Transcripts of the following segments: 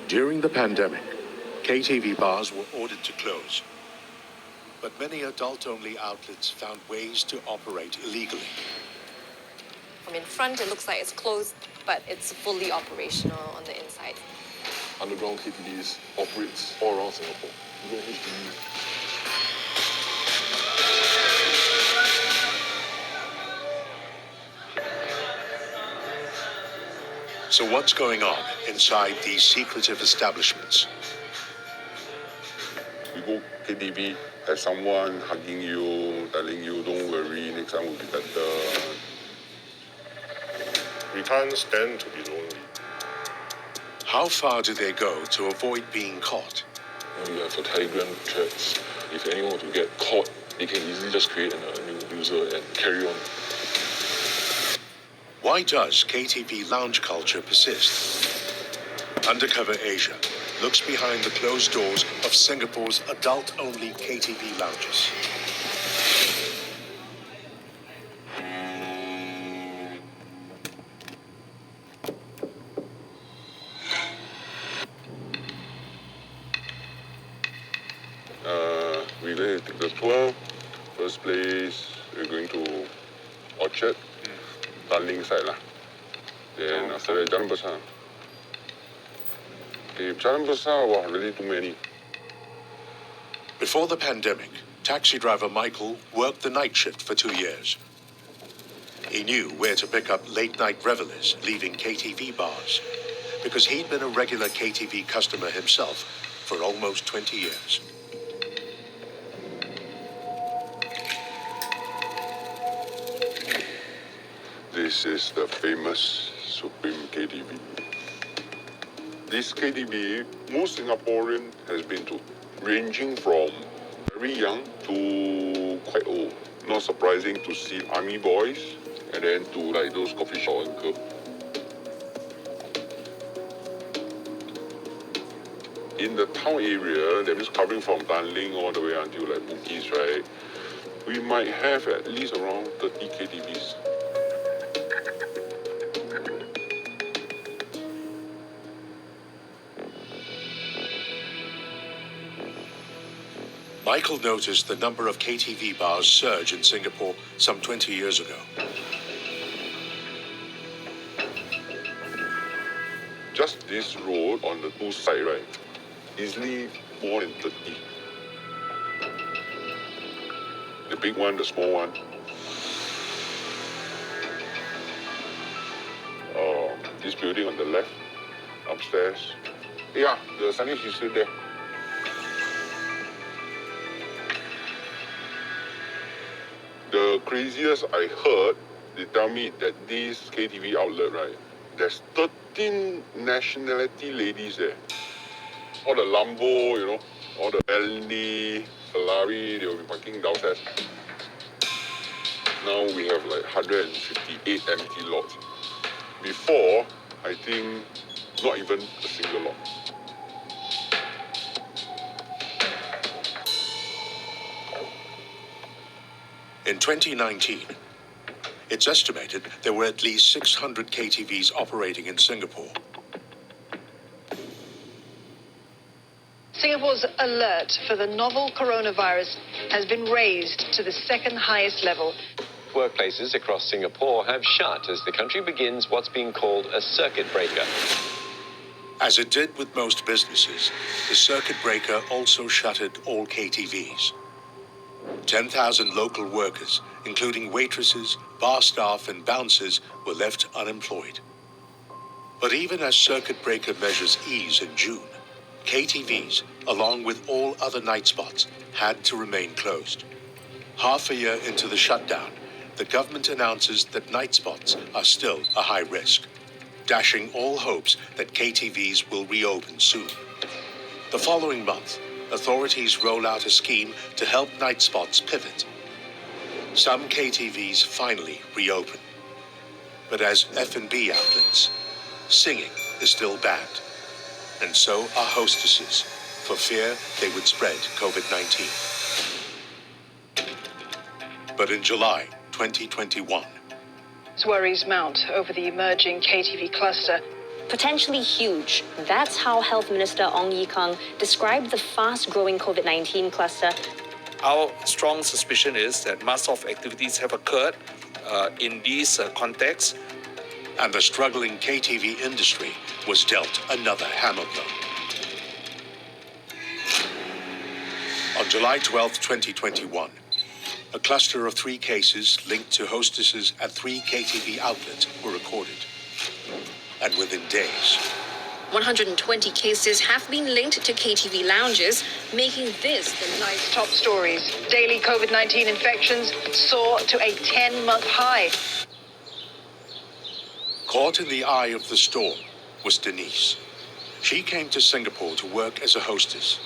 During the pandemic, KTV bars were ordered to close, but many adult-only outlets found ways to operate illegally. From in front, it looks like it's closed, but it's fully operational on the inside. Underground KTVs operates all around Singapore. Even HDB. So what's going on inside these secretive establishments? You go KTV, have someone hugging you, telling you, don't worry, next time will be better. We can't stand to be lonely. How far do they go to avoid being caught? We have a Telegram threads. If anyone were to get caught, they can easily just create a new user and carry on. Why does KTV lounge culture persist? Undercover Asia looks behind the closed doors of Singapore's adult-only KTV lounges. We're going to take the tour. First place, we're going to Orchard, Darling side lah. Then after that, Jalan Besar. Jalan Besar, wow, really too many. Before the pandemic, taxi driver Michael worked the night shift for 2 years. He knew where to pick up late-night revelers leaving KTV bars because he'd been a regular KTV customer himself for almost 20 years. This is the famous Supreme KTV. This KTV, most Singaporean has been to, ranging from very young to quite old. Not surprising to see army boys and then to like those coffee shop uncle. In the town area, that means covering from Darling all the way until like Bugis, right? We might have at least around 30 KTVs. Michael noticed the number of KTV bars surge in Singapore some 20 years ago. Just this road on the two sides, right? Easily more than 30. The big one, the small one. This building on the left, upstairs. Yeah, the signage is still there. The craziest I heard, they tell me that this KTV outlet, right, there's 13 nationality ladies there. All the Lambo, you know, all the Bentley, Ferrari, they will be parking downstairs. Now we have like 158 empty lots. Before, I think not even a single lot. In 2019, it's estimated there were at least 600 KTVs operating in Singapore. Singapore's alert for the novel coronavirus has been raised to the second highest level. Workplaces across Singapore have shut as the country begins what's being called a circuit breaker. As it did with most businesses, the circuit breaker also shuttered all KTVs. 10,000 local workers, including waitresses, bar staff and bouncers, were left unemployed. But even as circuit breaker measures ease in June, KTVs, along with all other night spots, had to remain closed. Half a year into the shutdown, the government announces that night spots are still a high risk, dashing all hopes that KTVs will reopen soon. The following month, authorities roll out a scheme to help night spots pivot. Some KTVs finally reopen. But as F&B outlets, singing is still banned. And so are hostesses, for fear they would spread COVID-19. But in July 2021, Worries mount over the emerging KTV cluster. potentially huge. That's how Health Minister Ong Ye Kung described the fast-growing COVID-19 cluster. Our strong suspicion is that mass-off activities have occurred in these contexts. And the struggling KTV industry was dealt another hammer blow. On July 12, 2021, a cluster of 3 cases linked to hostesses at 3 KTV outlets were recorded. And within days, 120 cases have been linked to KTV lounges, making this the Tonight's top stories. Daily COVID-19 infections soar to a 10-month high. caught in the eye of the storm was Denise. She came to Singapore to work as a hostess.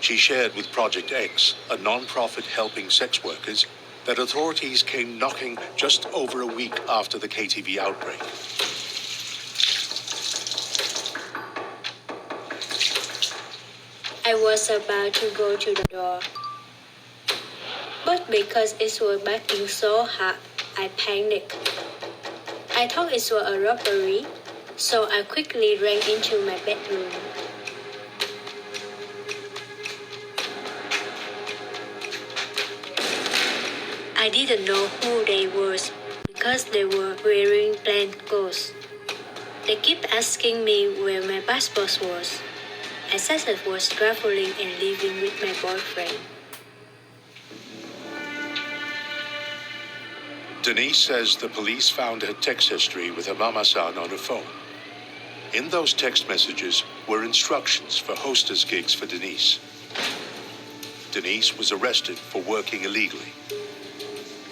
She shared with Project X, a non-profit helping sex workers, that authorities came knocking just over a week after the KTV outbreak. I was about to go to the door, but because it was backing so hard, I panicked. I thought it was a robbery, so I quickly ran into my bedroom. I didn't know who they were because they were wearing plain clothes. They kept asking me where my passport was. I said I was traveling and living with my boyfriend. Denise says the police found her text history with her mama-san on her phone. In those text messages were instructions for hostess gigs for Denise. Denise was arrested for working illegally.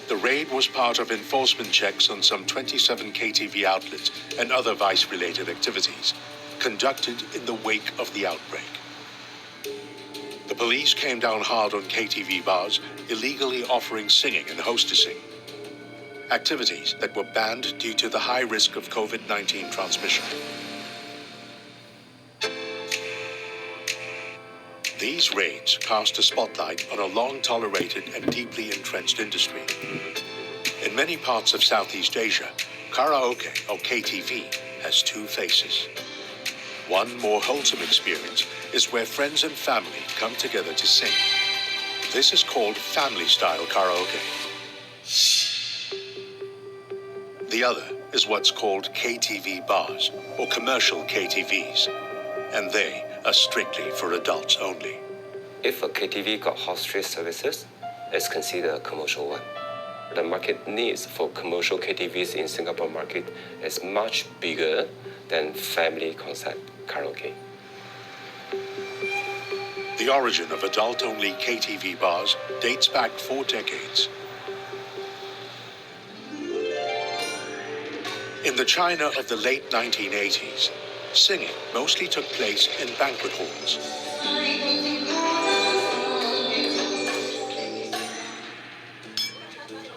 The raid was part of enforcement checks on some 27 KTV outlets and other vice-related activities conducted in the wake of the outbreak. The police came down hard on KTV bars illegally offering singing and hostessing, activities that were banned due to the high risk of COVID-19 transmission. These raids cast a spotlight on a long-tolerated and deeply entrenched industry. In many parts of Southeast Asia, karaoke, or KTV, has 2 faces. One more wholesome experience is where friends and family come together to sing. This is called family-style karaoke. The other is what's called KTV bars, or commercial KTVs, and they are strictly for adults only. If a KTV got hostess services, it's considered a commercial one. The market needs for commercial KTVs in Singapore market is much bigger than family concept karaoke. The origin of adult-only KTV bars dates back 4 decades. In the China of the late 1980s, singing mostly took place in banquet halls.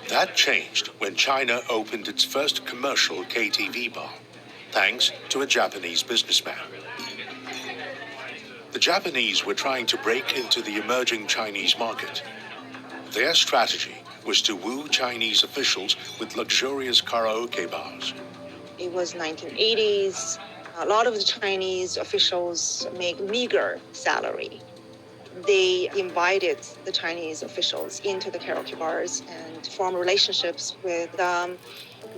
That changed when China opened its first commercial KTV bar, thanks to a Japanese businessman. The Japanese were trying to break into the emerging Chinese market. Their strategy was to woo Chinese officials with luxurious karaoke bars. It was 1980s. A lot of the Chinese officials make meager salary. They invited the Chinese officials into the karaoke bars and formed relationships with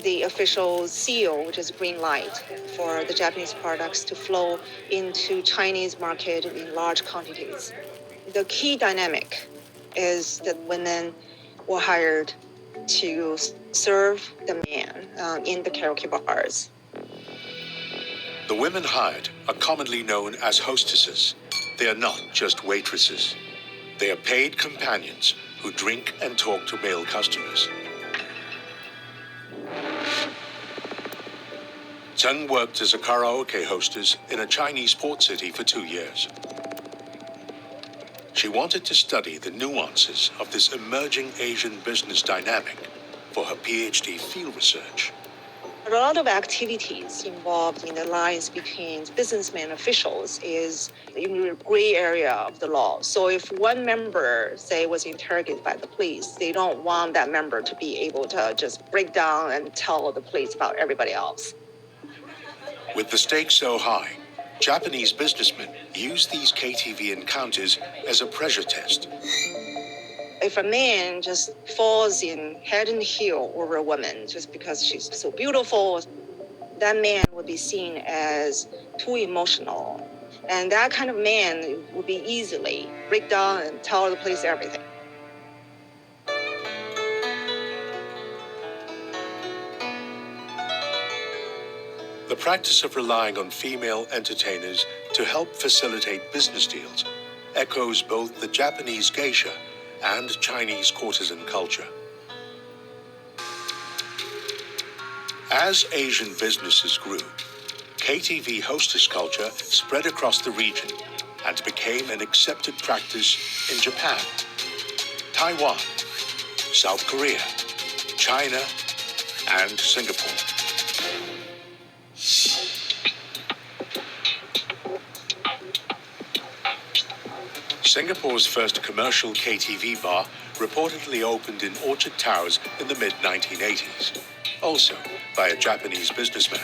the official seal, which is green light, for the Japanese products to flow into Chinese market in large quantities. The key dynamic is that women were hired to serve the man in the karaoke bars. The women hired are commonly known as hostesses. They are not just waitresses. They are paid companions who drink and talk to male customers. Chen worked as a karaoke hostess in a Chinese port city for 2 years. She wanted to study the nuances of this emerging Asian business dynamic for her PhD field research. A lot of activities involved in the lines between businessmen and officials is in the gray area of the law. So if one member, say, was interrogated by the police, they don't want that member to be able to just break down and tell the police about everybody else. With the stakes so high, Japanese businessmen use these KTV encounters as a pressure test. If a man just falls in head and heel over a woman just because she's so beautiful, that man would be seen as too emotional. And that kind of man would be easily break down and tell the police everything. The practice of relying on female entertainers to help facilitate business deals echoes both the Japanese geisha and Chinese courtesan culture. As Asian businesses grew, KTV hostess culture spread across the region and became an accepted practice in Japan, Taiwan, South Korea, China, and Singapore. Singapore's first commercial KTV bar reportedly opened in Orchard Towers in the mid-1980s, also by a Japanese businessman.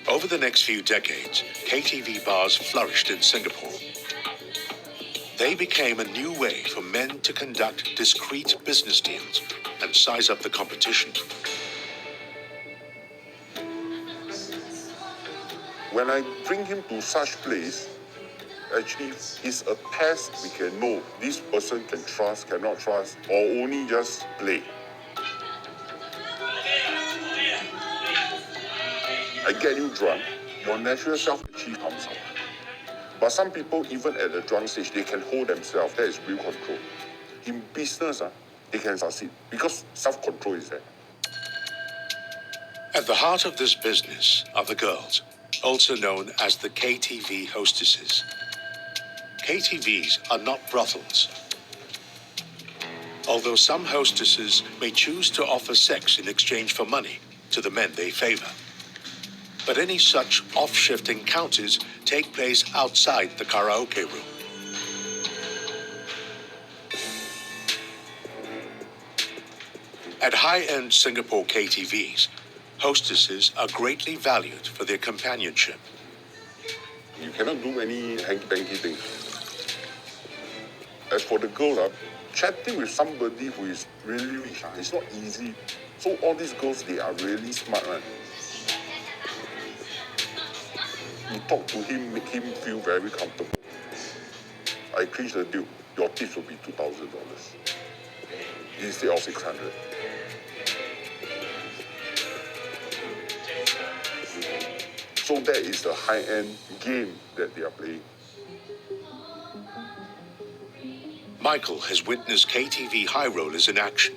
Over the next few decades, KTV bars flourished in Singapore. They became a new way for men to conduct discreet business deals and size up the competition. When I bring him to such place, actually it's a test we can know this person can trust, cannot trust, or only just play. I get you drunk, your natural self actually comes out. But some people, even at the drunk stage, they can hold themselves. That is real control. In business, they can succeed because self-control is there. At the heart of this business are the girls, also known as the KTV hostesses. KTVs are not brothels. Although some hostesses may choose to offer sex in exchange for money to the men they favor. But any such off-shift encounters take place outside the karaoke room. At high-end Singapore KTVs, hostesses are greatly valued for their companionship. You cannot do any hanky-panky thing. As for the girl, chatting with somebody who is really rich, it's not easy. So all these girls, they are really smart, right? You talk to him, make him feel very comfortable. I clinch the deal. Your tips will be $2,000 instead of $600. So that is the high-end game that they are playing. Michael has witnessed KTV high rollers in action,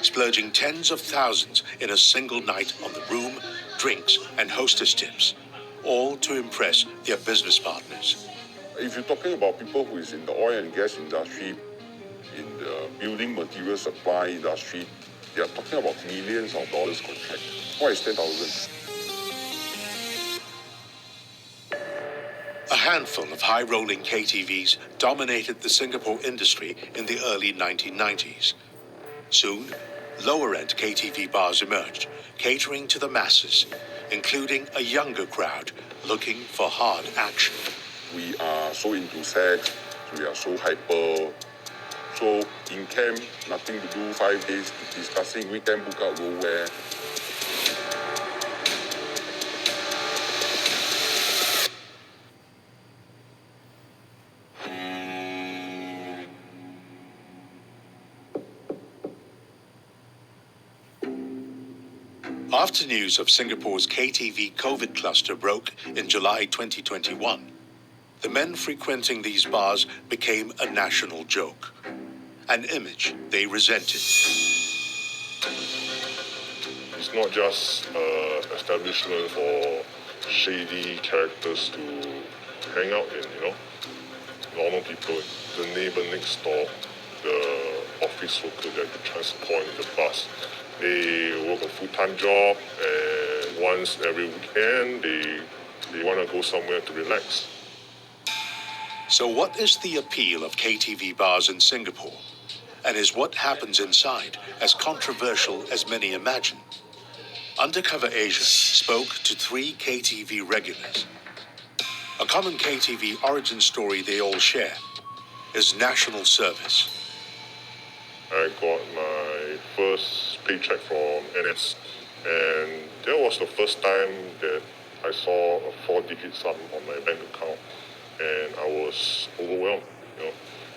splurging tens of thousands in a single night on the room, drinks, and hostess tips, all to impress their business partners. If you're talking about people who is in the oil and gas industry, in the building material supply industry, they are talking about millions of dollars contract. What is 10,000? A handful of high-rolling KTVs dominated the Singapore industry in the early 1990s. Soon, lower-end KTV bars emerged, catering to the masses, including a younger crowd looking for hard action. We are so into sex, we are so hyper. So in camp, nothing to do, 5 days discussing, weekend book out, go where. After news of Singapore's KTV COVID cluster broke in July 2021, the men frequenting these bars became a national joke, an image they resented. It's not just an establishment for shady characters to hang out in, normal people, the neighbor next door, the office worker that you transport in the bus. They work a full-time job, and once every weekend, they want to go somewhere to relax. So what is the appeal of KTV bars in Singapore? and is what happens inside as controversial as many imagine. Undercover Asia spoke to 3 KTV regulars. A common KTV origin story they all share is national service. I got my first paycheck from NS, and that was the first time that I saw a 4-digit sum on my bank account, and I was overwhelmed.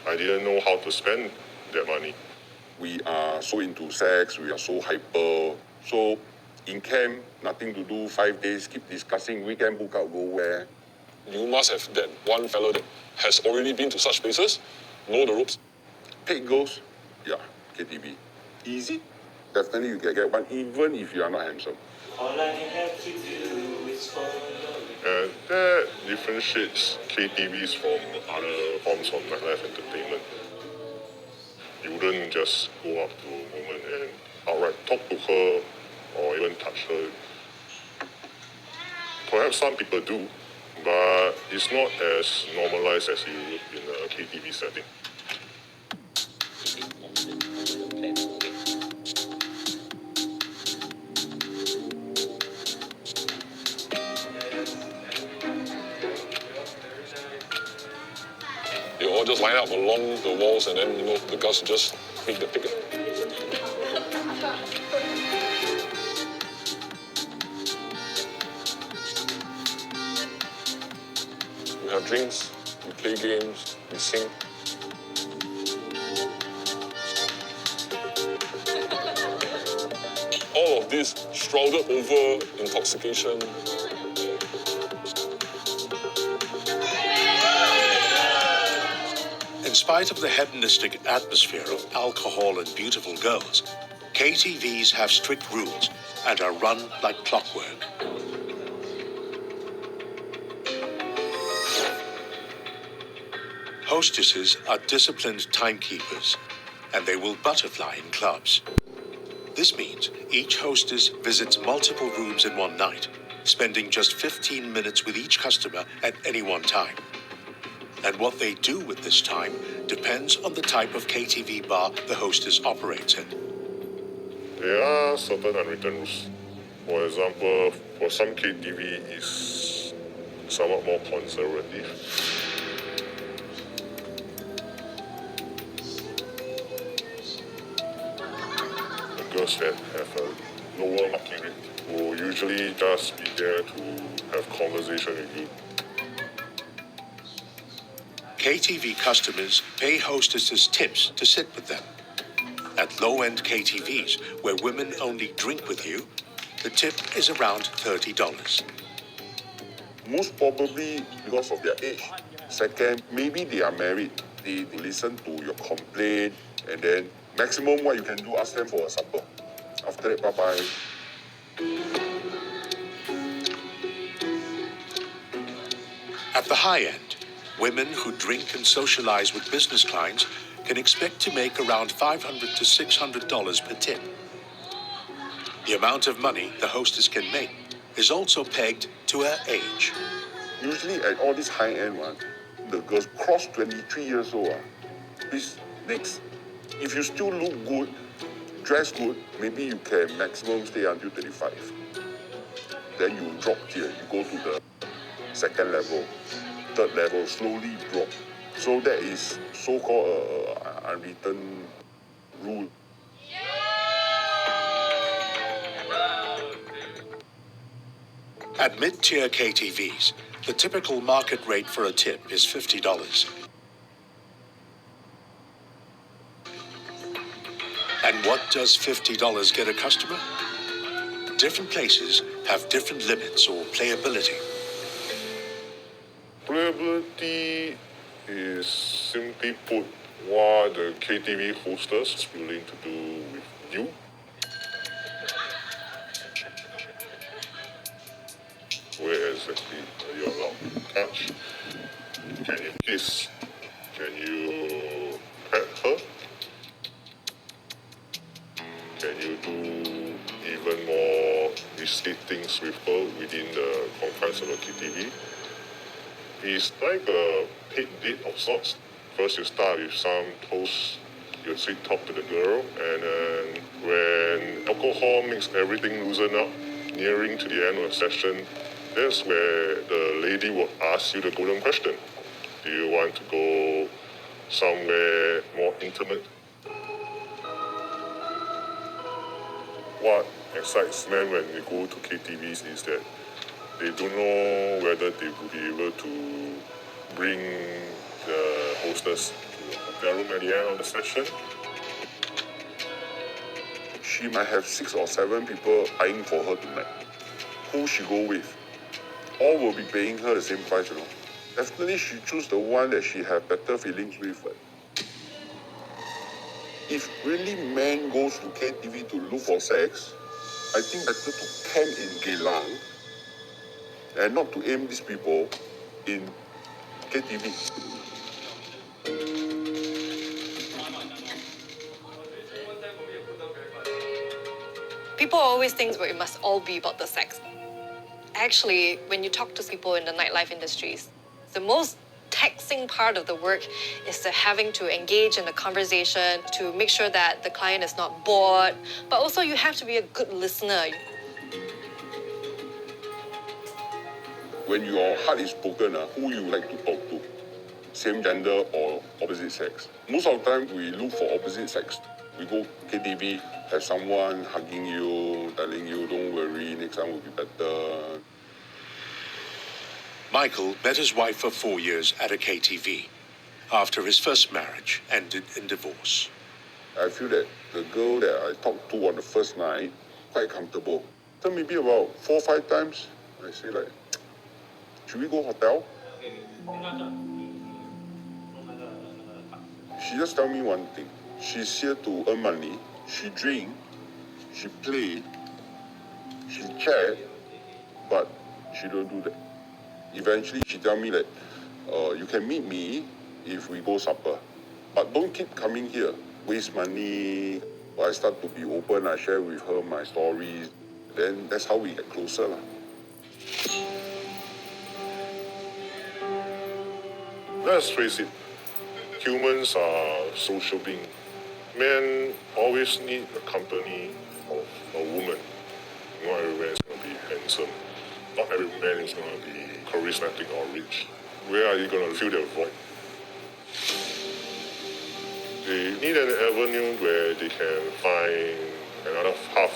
I didn't know how to spend that money. We are so into sex, we are so hyper. So in camp, nothing to do, 5 days, keep discussing, weekend book out, go where. You must have that one fellow that has already been to such places, know the ropes. Take girls, yeah, KTV. Easy. Definitely you can get one, even if you are not handsome. All I have to do is follow. And that differentiates KTVs from other forms of nightlife entertainment. You wouldn't just go up to a woman and outright talk to her or even touch her. Perhaps some people do, but it's not as normalized as you would in a KTV setting. They all just line up along the walls, and then the guys just make the ticket. We have drinks, we play games, we sing. All of this shrouded over intoxication. In spite of the hedonistic atmosphere of alcohol and beautiful girls, KTVs have strict rules and are run like clockwork. Hostesses are disciplined timekeepers, and they will butterfly in clubs. This means each hostess visits multiple rooms in one night, spending just 15 minutes with each customer at any one time. And what they do with this time depends on the type of KTV bar the hostess operates in. There are certain unwritten rules. For example, for some KTV is somewhat more conservative. The girls that have a lower marking rate will usually just be there to have conversation with you. KTV customers pay hostesses tips to sit with them. At low-end KTVs, where women only drink with you, the tip is around $30. Most probably because of their age. Second, maybe they are married. They listen to your complaint, and then maximum what you can do, ask them for a supper. After that, bye-bye. At the high end, women who drink and socialize with business clients can expect to make around $500 to $600 per tip. The amount of money the hostess can make is also pegged to her age. Usually at all these high-end ones, the girls cross 23 years old. Please, next. If you still look good, dress good, maybe you can maximum stay until 35. Then you drop tier, you go to the second level, third level, slowly drop. So that is so-called unwritten rule. At mid-tier KTVs, the typical market rate for a tip is $50. And what does $50 get a customer? Different places have different limits or playability. Playability is simply put what the KTV hostess is willing to do with you. Where exactly are you allowed to touch? Can you kiss? Can you pet her? Can you do even more risky things with her within the confines of a KTV? It's like a paid date of sorts. First you start with some toast, you sweet talk to the girl, and when alcohol makes everything loosen up, nearing to the end of the session, that's where the lady will ask you the golden question. Do you want to go somewhere more intimate? What excites men when they go to KTVs is that they don't know whether they will be able to bring the hostess to the hotel room at the end of the session. She might have 6 or 7 people eyeing for her tonight. Who she go with? All will be paying her the same price, you know. Definitely she choose the one that she have better feelings with. If really man goes to KTV to look for sex, I think better to camp in Geylang and not to aim these people in KTV. People always think it must all be about the sex. Actually, when you talk to people in the nightlife industries, the most taxing part of the work is the having to engage in the conversation to make sure that the client is not bored, but also you have to be a good listener. When your heart is broken, who you like to talk to? Same gender or opposite sex? Most of the time, we look for opposite sex. We go KTV, have someone hugging you, telling you, don't worry, next time will be better. Michael met his wife for 4 years at a KTV after his first marriage ended in divorce. I feel that the girl that I talked to on the first night, quite comfortable. So maybe about 4 or 5 times, I say like, should we go hotel? She just tell me one thing. She's here to earn money. She drink, she play, she chat, but she don't do that. Eventually, she tell me that you can meet me if we go supper, but don't keep coming here. Waste money. I start to be open. I share with her my stories. Then that's how we get closer. Let's face it, humans are social beings. Men always need the company of a woman. Not every man is going to be handsome. Not every man is going to be charismatic or rich. Where are you going to fill that void? They need an avenue where they can find another half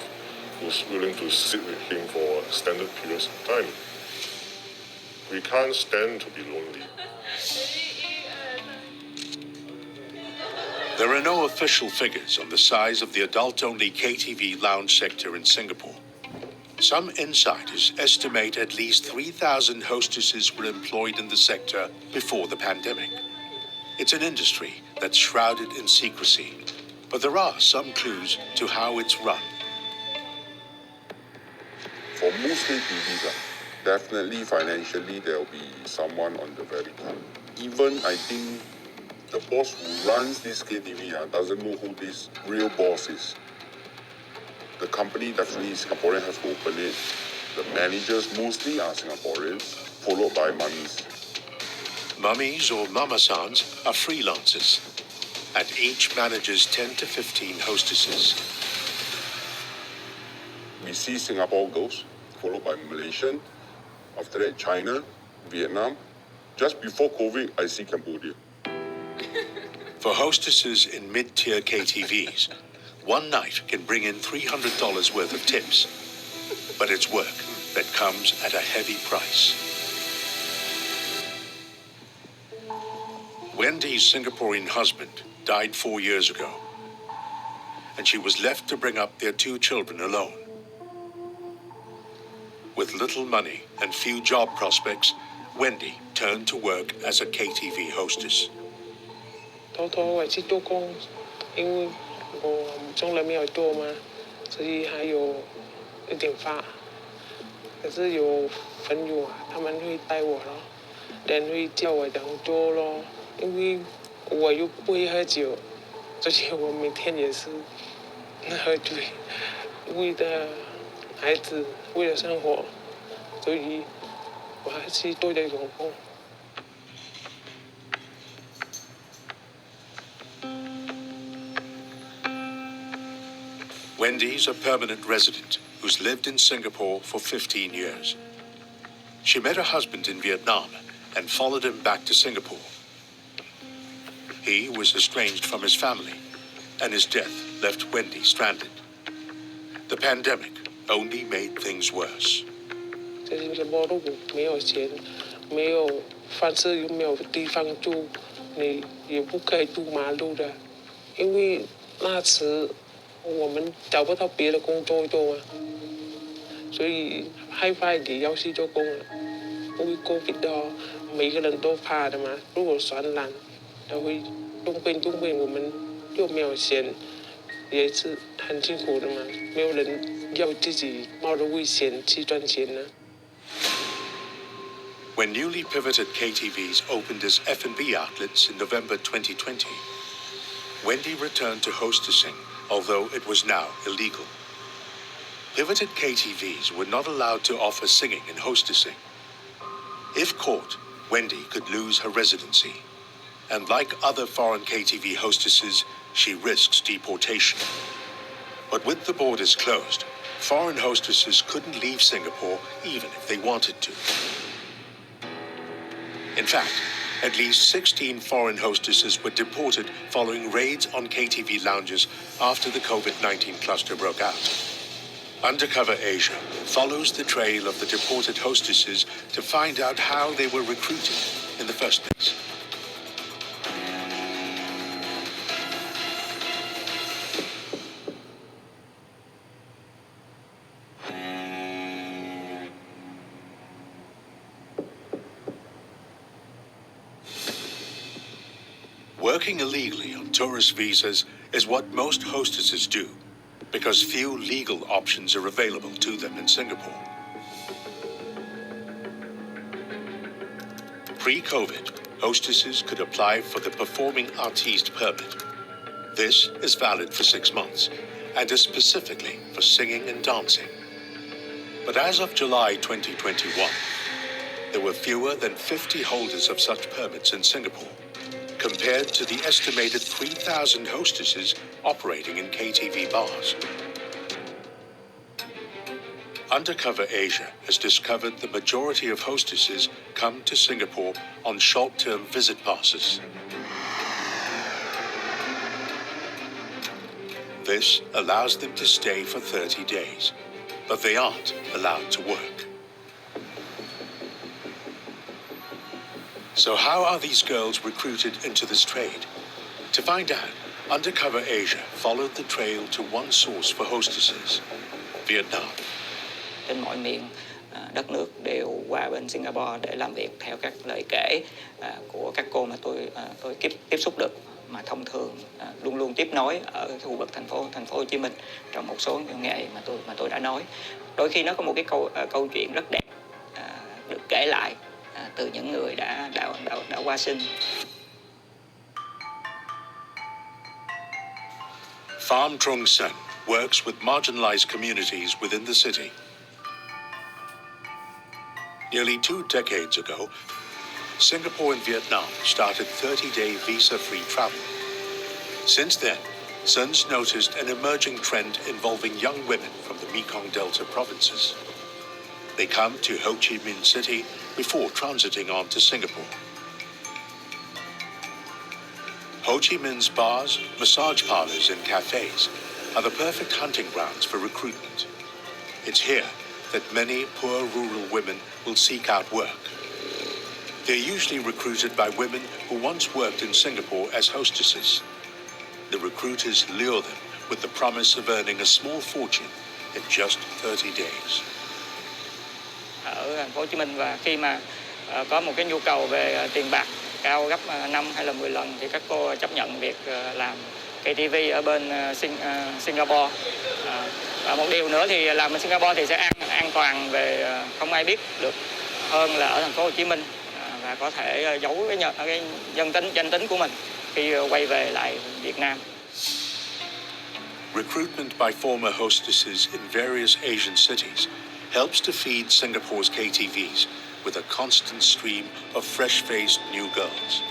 who's willing to sit with him for extended periods of time. We can't stand to be lonely. There are no official figures on the size of the adult-only KTV lounge sector in Singapore. Some insiders estimate at least 3,000 hostesses were employed in the sector before the pandemic. It's an industry that's shrouded in secrecy, but there are some clues to how it's run. For most KTVs, definitely financially there will be someone on the very top. Even I think the boss who runs this KTV doesn't know who this real boss is. The company definitely Singaporean has to open it. The managers mostly are Singaporeans, followed by mummies. Mummies or mama-sans are freelancers, and each manages 10 to 15 hostesses. We see Singapore girls, followed by Malaysian, after that China, Vietnam. Just before COVID, I see Cambodia. For hostesses in mid-tier KTVs, one night can bring in $300 worth of tips, but it's work that comes at a heavy price. Wendy's Singaporean husband died 4 years ago, and she was left to bring up their 2 children alone. With little money and few job prospects, Wendy turned to work as a KTV hostess. 偷偷我去做工，因为我中了没有多嘛，所以还有一点发。可是有朋友他们会带我咯，人会叫我这样做咯，因为我又不会喝酒，所以我每天也是喝醉，为了孩子，为了生活，所以我还是做这种工。Wendy's a permanent resident who's lived in Singapore for 15 years. She met her husband in Vietnam and followed him back to Singapore. He was estranged from his family, and his death left Wendy stranded. The pandemic only made things worse. 在新加坡如果没有钱，没有饭吃，又没有地方住，你也不可以住马路的，因为那时我们找不到别的工作做嘛，所以害怕也要去做工了。因为 COVID 的每个人都怕的嘛，如果传染，都会中病，我们又没有钱，也是很辛苦的嘛，没有人要自己冒着危险去赚钱呢。When newly pivoted KTVs opened as F&B outlets in November 2020, Wendy returned to hostessing, although it was now illegal. Pivoted KTVs were not allowed to offer singing and hostessing. If caught, Wendy could lose her residency. And like other foreign KTV hostesses, she risks deportation. But with the borders closed, foreign hostesses couldn't leave Singapore even if they wanted to. In fact, at least 16 foreign hostesses were deported following raids on KTV lounges after the COVID-19 cluster broke out. Undercover Asia follows the trail of the deported hostesses to find out how they were recruited in the first place. Working illegally on tourist visas is what most hostesses do, because few legal options are available to them in Singapore. Pre-COVID, hostesses could apply for the Performing Artiste Permit. This is valid for 6 months and is specifically for singing and dancing. But as of July 2021, there were fewer than 50 holders of such permits in Singapore, compared to the estimated 3,000 hostesses operating in KTV bars. Undercover Asia has discovered the majority of hostesses come to Singapore on short-term visit passes. This allows them to stay for 30 days, but they aren't allowed to work. So how are these girls recruited into this trade? To find out, Undercover Asia followed the trail to one source for hostesses, Vietnam. Trên mọi miền đất nước đều qua bên Singapore để làm việc theo các lời kể của các cô mà tôi tiếp xúc được, mà thông thường luôn luôn tiếp nối ở khu vực thành phố Hồ Chí Minh trong một số nghề mà tôi đã nói. Đôi khi nó có một cái câu chuyện rất đẹp được kể lại từ những người đã qua sinh. Pham Trung Sen works with marginalized communities within the city. Nearly 2 decades ago, Singapore and Vietnam started 30-day visa-free travel. Since then, Sun's noticed an emerging trend involving young women from the Mekong Delta provinces. They come to Ho Chi Minh City before transiting on to Singapore. Ho Chi Minh's bars, massage parlors, and cafes are the perfect hunting grounds for recruitment. It's here that many poor rural women will seek out work. They're usually recruited by women who once worked in Singapore as hostesses. The recruiters lure them with the promise of earning a small fortune in just 30 days. Ở thành phố Hồ Chí Minh, và khi mà có một cái nhu cầu về tiền bạc cao gấp 5 hay là 10 lần thì các cô chấp nhận việc làm KTV ở bên Singapore. Và một điều nữa thì làm ở Singapore thì sẽ an toàn về không ai biết được hơn là ở thành phố Hồ Chí Minh, và có thể giấu cái danh tính của mình khi quay về lại Việt Nam. Recruitment by former hostesses in various Asian cities helps to feed Singapore's KTVs with a constant stream of fresh-faced new girls.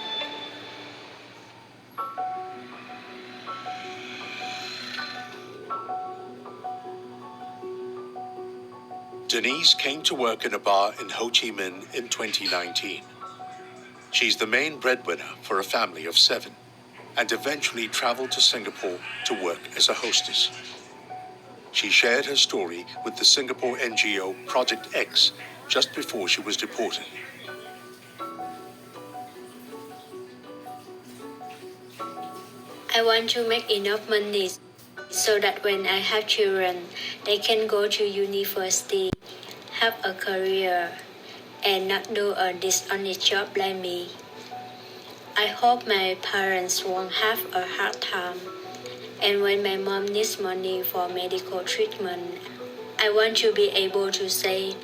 Denise came to work in a bar in Ho Chi Minh in 2019. She's the main breadwinner for a family of 7 and eventually traveled to Singapore to work as a hostess. She shared her story with the Singapore NGO Project X just before she was deported. I want to make enough money so that when I have children, they can go to university, have a career, and not do a dishonest job like me. I hope my parents won't have a hard time. And when my mom needs money for medical treatment, I want to be able to say,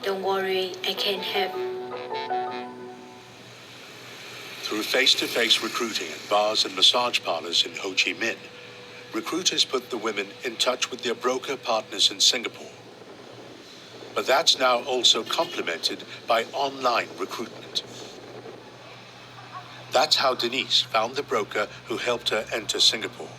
"Don't worry, I can help." Through face-to-face recruiting at bars and massage parlors in Ho Chi Minh, recruiters put the women in touch with their broker partners in Singapore. But that's now also complemented by online recruitment. That's how Denise found the broker who helped her enter Singapore.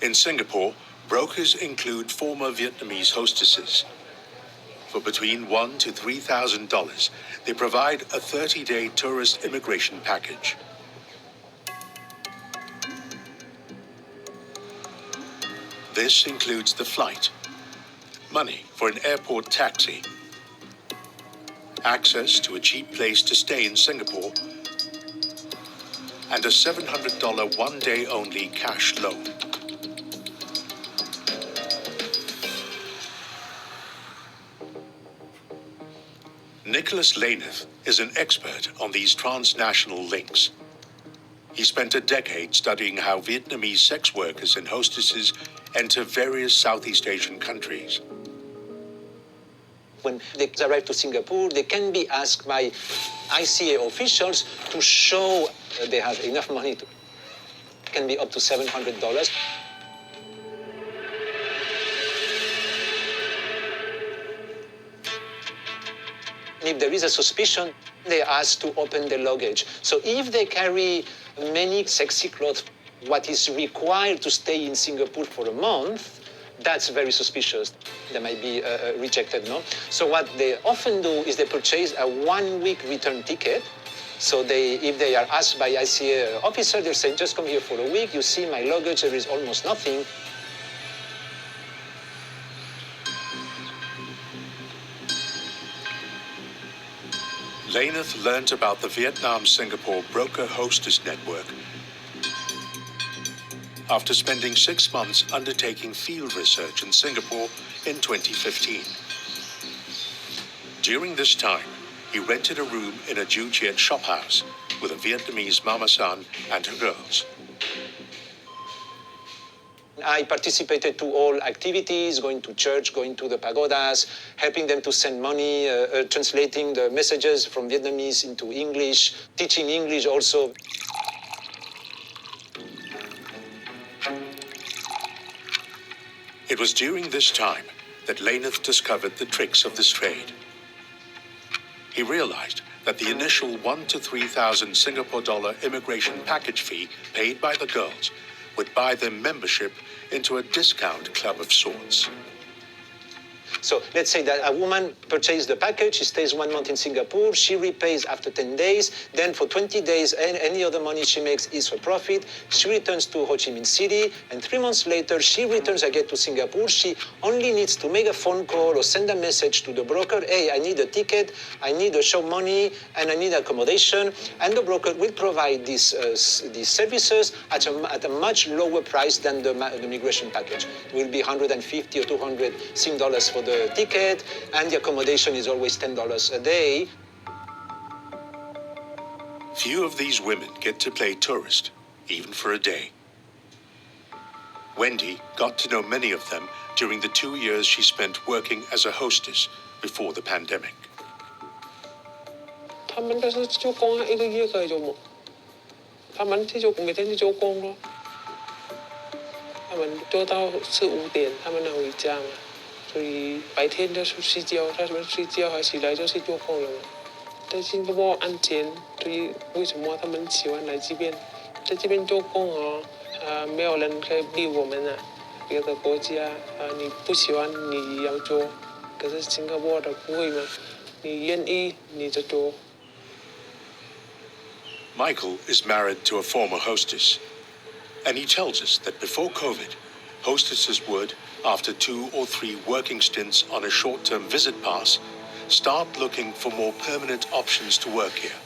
In Singapore, brokers include former Vietnamese hostesses. For between $1,000 to $3,000, they provide a 30-day tourist immigration package. This includes the flight, money for an airport taxi, access to a cheap place to stay in Singapore, and a $700 one-day-only cash loan. Nicholas Laneth is an expert on these transnational links. He spent a decade studying how Vietnamese sex workers and hostesses enter various Southeast Asian countries. When they arrive to Singapore, they can be asked by ICA officials to show they have enough money. It can be up to $700. If there is a suspicion, they are asked to open the luggage. So if they carry many sexy clothes, what is required to stay in Singapore for a month, that's very suspicious. They might be rejected, no? So what they often do is they purchase a 1-week return ticket. So if they are asked by ICA officer, they'll say, just come here for a week. You see my luggage, there is almost nothing. Laneth learned about the Vietnam-Singapore broker hostess network after spending 6 months undertaking field research in Singapore in 2015. During this time, he rented a room in a Ju Chiat shop house with a Vietnamese mama san and her girls. I participated to all activities, going to church, going to the pagodas, helping them to send money, translating the messages from Vietnamese into English, teaching English also. It was during this time that Laneth discovered the tricks of this trade. He realized that the initial $1,000 to $3,000 Singapore dollar immigration package fee paid by the girls would buy them membership into a discount club of sorts. So let's say that a woman purchased the package, she stays 1 month in Singapore, she repays after 10 days, then for 20 days, any other money she makes is her profit. She returns to Ho Chi Minh City, and 3 months later, she returns again to Singapore. She only needs to make a phone call or send a message to the broker, hey, I need a ticket, I need a show money, and I need accommodation, and the broker will provide these services at a much lower price than the migration package. It will be 150 or 200 Sing dollars for the ticket, and the accommodation is always $10 a day. Few of these women get to play tourist, even for a day. Wendy got to know many of them during the 2 years she spent working as a hostess before the pandemic. 他们都是做工1个月可以做么？他们每天去做工咯。他们做到4、5点，他们能回家嘛？所以白天就睡觉，他们睡觉还起来就去做工了嘛。在新加坡安全，所以为什么他们喜欢来这边？在这边做工哦，没有人可以逼我们啊。别的国家你不喜欢你要做，可是新加坡的不会嘛，你愿意你就做。Michael is married to a former hostess, and he tells us that before COVID, hostesses would, after 2 or 3 working stints on a short-term visit pass, start looking for more permanent options to work here.